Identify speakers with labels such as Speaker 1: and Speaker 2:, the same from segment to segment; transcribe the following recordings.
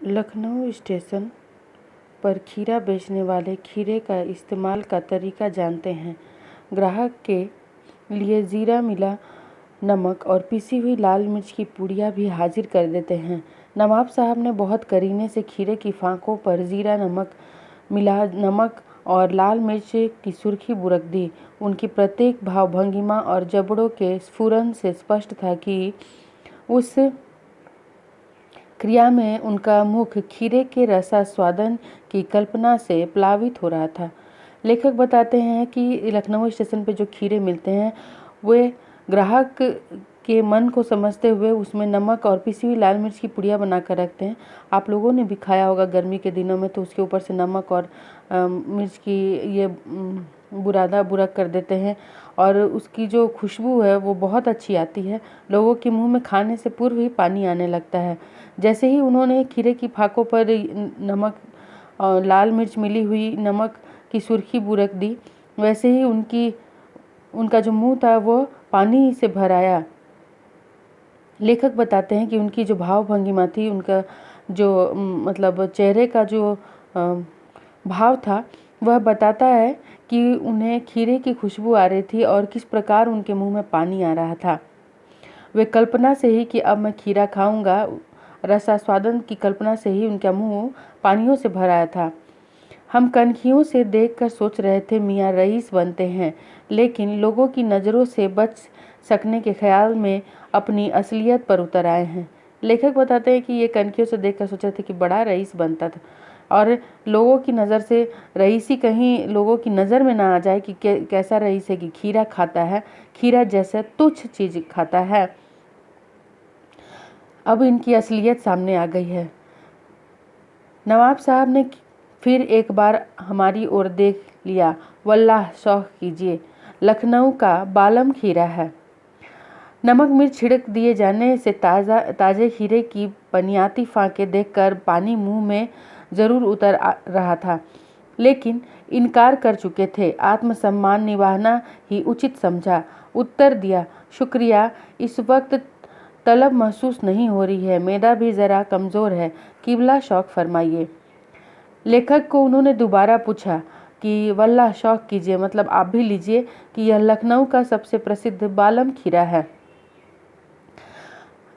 Speaker 1: Lucknow station पर खीरा बेचने वाले खीरे का इस्तेमाल का तरीका जानते हैं। ग्राहक के लिए जीरा मिला नमक और पिसी हुई लाल मिर्च की पुड़िया भी हाजिर कर देते हैं। नवाब साहब ने बहुत करीने से खीरे की फांकों पर जीरा मिला नमक और लाल मिर्च की सुर्खी बुरक दी। उनकी प्रत्येक भावभंगिमा और जबड़ों के स्फुरन से स्पष्ट था कि उस क्रिया में उनका मुख खीरे के रसास्वादन की कल्पना से प्लावित हो रहा था। लेखक बताते हैं कि लखनऊ स्टेशन पर जो खीरे मिलते हैं वे ग्राहक के मन को समझते हुए उसमें नमक और पिसी हुई लाल मिर्च की पुड़िया बनाकर रखते हैं। आप लोगों ने भी खाया होगा गर्मी के दिनों में, तो उसके ऊपर से नमक और मिर्च की ये बुरादा बुरक कर देते हैं और उसकी जो खुशबू है वो बहुत अच्छी आती है। लोगों के मुंह में खाने से पूर्व ही पानी आने लगता है। जैसे ही उन्होंने खीरे की फाकों पर नमक और लाल मिर्च मिली हुई नमक की सुर्खी बुरक दी, वैसे ही उनका जो मुंह था वो पानी से भर आया। लेखक बताते हैं कि उनकी जो भाव भंगिमा थी, उनका जो मतलब चेहरे का जो भाव था, वह बताता है कि उन्हें खीरे की खुशबू आ रही थी और किस प्रकार उनके मुंह में पानी आ रहा था। वे कल्पना से ही कि अब मैं खीरा खाऊंगा, रसास्वादन की कल्पना से ही उनका मुंह पानियों से भर आया था। हम कनखियों से देखकर सोच रहे थे मियाँ रईस बनते हैं, लेकिन लोगों की नज़रों से बच सकने के ख्याल में अपनी असलियत पर उतर आए हैं। लेखक बताते हैं कि ये कनखियों से देखकर सोच रहे थे कि बड़ा रईस बनता था और लोगों की नज़र से रईसी कहीं लोगों की नज़र में ना आ जाए कि कैसा रईस है कि खीरा खाता है, खीरा जैसे तुच्छ चीज़ खाता है। अब इनकी असलियत सामने आ गई है। नवाब साहब ने फिर एक बार हमारी ओर देख लिया। वल्लाह शौक कीजिए, लखनऊ का बालम खीरा है। नमक मिर्च छिड़क दिए जाने से ताजे खीरे की पनियाती फांकें देखकर पानी मुंह में जरूर उतर रहा था, लेकिन इनकार कर चुके थे। आत्मसम्मान निभाना ही उचित समझा। उत्तर दिया, शुक्रिया, इस वक्त तलब महसूस नहीं हो रही है, मैदा भी ज़रा कमज़ोर है, किबला शौक फरमाइए। लेखक को उन्होंने दोबारा पूछा कि वल्लाह शौक कीजिए, मतलब आप भी लीजिए कि यह लखनऊ का सबसे प्रसिद्ध बालम खीरा है।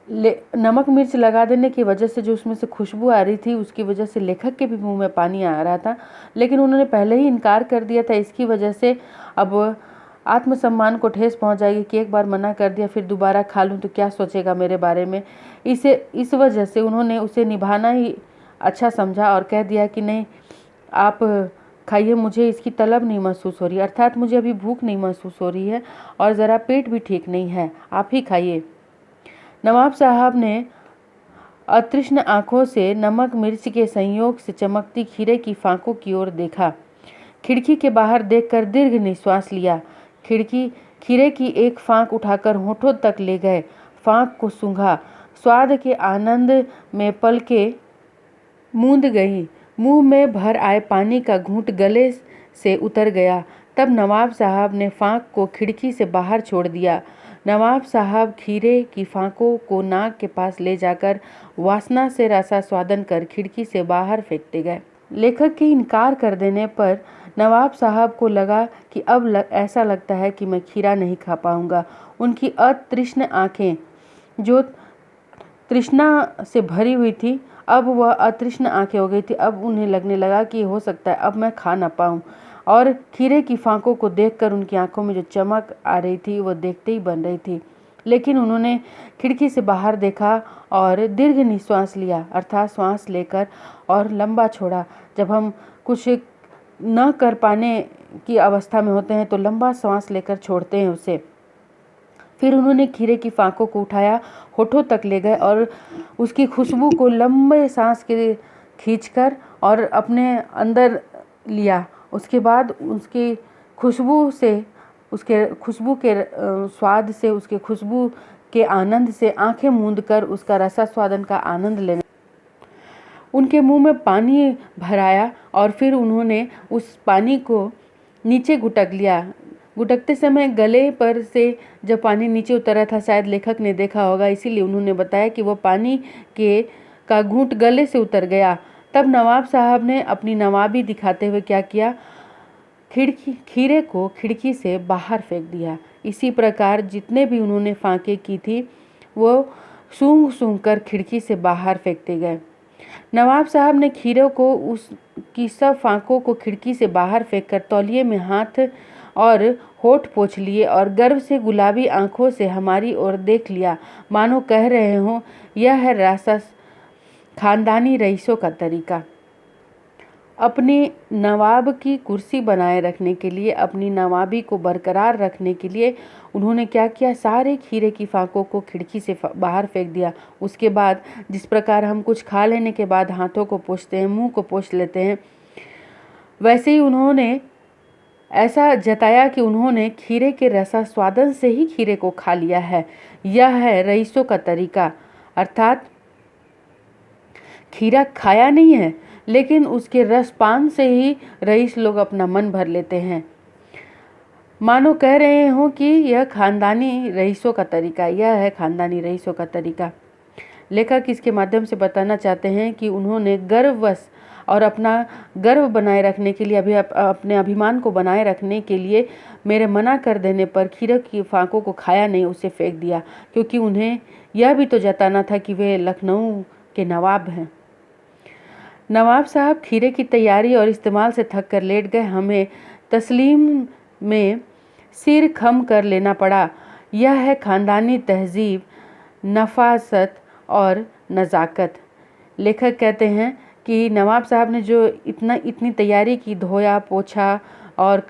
Speaker 1: नमक मिर्च लगा देने की वजह से जो उसमें से खुशबू आ रही थी, उसकी वजह से लेखक के भी मुंह में पानी आ रहा था, लेकिन उन्होंने पहले ही इनकार कर दिया था। इसकी वजह से अब आत्मसम्मान को ठेस पहुंच जाएगी कि एक बार मना कर दिया, फिर दोबारा खा लूं तो क्या सोचेगा मेरे बारे में। इस वजह से उन्होंने उसे निभाना ही अच्छा समझा और कह दिया कि नहीं, आप खाइए, मुझे इसकी तलब नहीं महसूस हो रही, अर्थात मुझे अभी भूख नहीं महसूस हो रही है और ज़रा पेट भी ठीक नहीं है, आप ही खाइए। नवाब साहब ने अतृष्ण आंखों से नमक मिर्च के संयोग से चमकती खीरे की फांकों की ओर देखा। खिड़की के बाहर देखकर दीर्घ निश्वास लिया। खीरे की एक फांक उठाकर होठों तक ले गए, फांक को सूंघा, स्वाद के आनंद में पलकें मूंद गई। मुंह में भर आए पानी का घूंट गले से उतर गया। तब नवाब साहब ने फांक को खिड़की से बाहर छोड़ दिया। नवाब साहब खीरे की फांकों को नाक के पास ले जाकर वासना से रसास्वादन कर खिड़की से बाहर फेंकते गए। लेखक के इनकार कर देने पर नवाब साहब को लगा कि अब ऐसा लगता है कि मैं खीरा नहीं खा पाऊंगा। उनकी अतृष्ण आंखें जो तृष्णा से भरी हुई थी, अब वह अतृष्ण आंखें हो गई थी। अब उन्हें लगने लगा कि हो सकता है अब मैं खा ना पाऊं, और खीरे की फांकों को देखकर उनकी आंखों में जो चमक आ रही थी वो देखते ही बन रही थी। लेकिन उन्होंने खिड़की से बाहर देखा और दीर्घ निश्वास लिया, अर्थात श्वास लेकर और लंबा छोड़ा। जब हम कुछ न कर पाने की अवस्था में होते हैं तो लंबा श्वास लेकर छोड़ते हैं उसे। फिर उन्होंने खीरे की फांकों को उठाया, होठों तक ले गए और उसकी खुशबू को लंबे सांस के खींचकर और अपने अंदर लिया। उसके बाद उसकी खुशबू से, उसके खुशबू के स्वाद से, उसके खुशबू के आनंद से आंखें मूंदकर उसका रसास्वादन का आनंद लेने उनके मुंह में पानी भर आया और फिर उन्होंने उस पानी को नीचे घुटक लिया। घुटकते समय गले पर से जब पानी नीचे उतरा था, शायद लेखक ने देखा होगा, इसीलिए उन्होंने बताया कि वो पानी के का घूंट गले से उतर गया। तब नवाब साहब ने अपनी नवाबी दिखाते हुए क्या किया, खीरे को खिड़की से बाहर फेंक दिया। इसी प्रकार जितने भी उन्होंने फांके की थी वो सूंघ सूंघ कर खिड़की से बाहर फेंकते गए। नवाब साहब ने खीरे को उसकी सब फांकों को खिड़की से बाहर फेंककर तौलिए में हाथ और होठ पोंछ लिए और गर्व से गुलाबी आंखों से हमारी ओर देख लिया, मानो कह रहे हों, यह है रासा खानदानी रईसों का तरीका। अपनी नवाब की कुर्सी बनाए रखने के लिए, अपनी नवाबी को बरकरार रखने के लिए उन्होंने क्या किया, सारे खीरे की फांकों को खिड़की से बाहर फेंक दिया। उसके बाद जिस प्रकार हम कुछ खा लेने के बाद हाथों को पोंछते हैं, मुंह को पोंछ लेते हैं, वैसे ही उन्होंने ऐसा जताया कि उन्होंने खीरे के रसा स्वादन से ही खीरे को खा लिया है। यह है रईसों का तरीका, अर्थात खीरा खाया नहीं है लेकिन उसके रसपान से ही रईस लोग अपना मन भर लेते हैं, मानो कह रहे हों कि यह खानदानी रईसों का तरीका, यह है खानदानी रईसों का तरीका। लेखक इसके माध्यम से बताना चाहते हैं कि उन्होंने गर्ववश और अपना गर्व बनाए रखने के लिए, अपने अभिमान को बनाए रखने के लिए मेरे मना कर देने पर खीरे की फांकों को खाया नहीं, उसे फेंक दिया, क्योंकि उन्हें यह भी तो जताना था कि वे लखनऊ के नवाब हैं। नवाब साहब खीरे की तैयारी और इस्तेमाल से थक कर लेट गए। हमें तस्लीम में सिर खम कर लेना पड़ा। यह है खानदानी तहजीब, नफासत और नज़ाकत। लेखक कहते हैं कि नवाब साहब ने जो इतनी तैयारी की, धोया पोछा और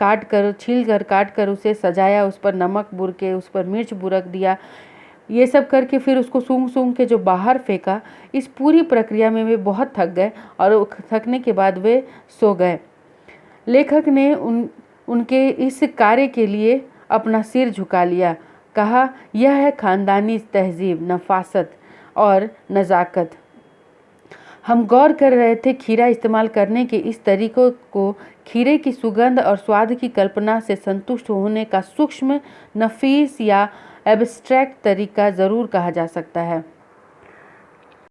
Speaker 1: छील काट कर उसे सजाया, उस पर नमक बुर के, उस पर मिर्च बुरक दिया, ये सब करके फिर उसको सूंघ सूंघ के जो बाहर फेंका, इस पूरी प्रक्रिया में वे बहुत थक गए और थकने के बाद वे सो गए। लेखक ने उनके इस कार्य के लिए अपना सिर झुका लिया। कहा, यह है खानदानी तहजीब, नफासत और नज़ाकत। हम गौर कर रहे थे खीरा इस्तेमाल करने के इस तरीकों को खीरे की सुगंध और स्वाद की कल्पना से संतुष्ट होने का सूक्ष्म, नफीस या एब्स्ट्रैक्ट तरीका ज़रूर कहा जा सकता है।